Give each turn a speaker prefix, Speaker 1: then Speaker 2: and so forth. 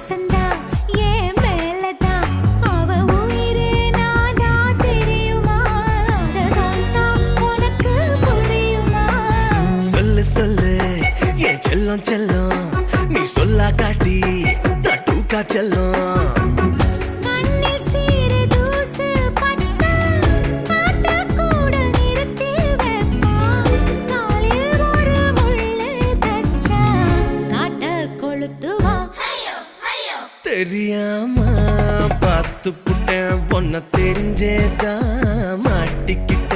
Speaker 1: பாசந்தா ஏன் மேலதான் அவ உயிரே நானா தெரியுமா அத சொன்னா உனக்கு புரியுமா
Speaker 2: சொல்லு சொல்லு என் செல்லம் செல்லம் நீ சொல்லா காட்டி நான் தூக்கா செல்லம்
Speaker 1: கண்ணில் சீறு தூசு பட்டா காத்து கூட நிறுத்தி வைப்பா காலில் ஒரு முள்ளு தச்சா காட்ட கொளுத்துவா
Speaker 2: தெரியாம பார்த்து புட்டேன் பொண்ண தெரிஞ்சேதான் மாட்டிக்கிட்ட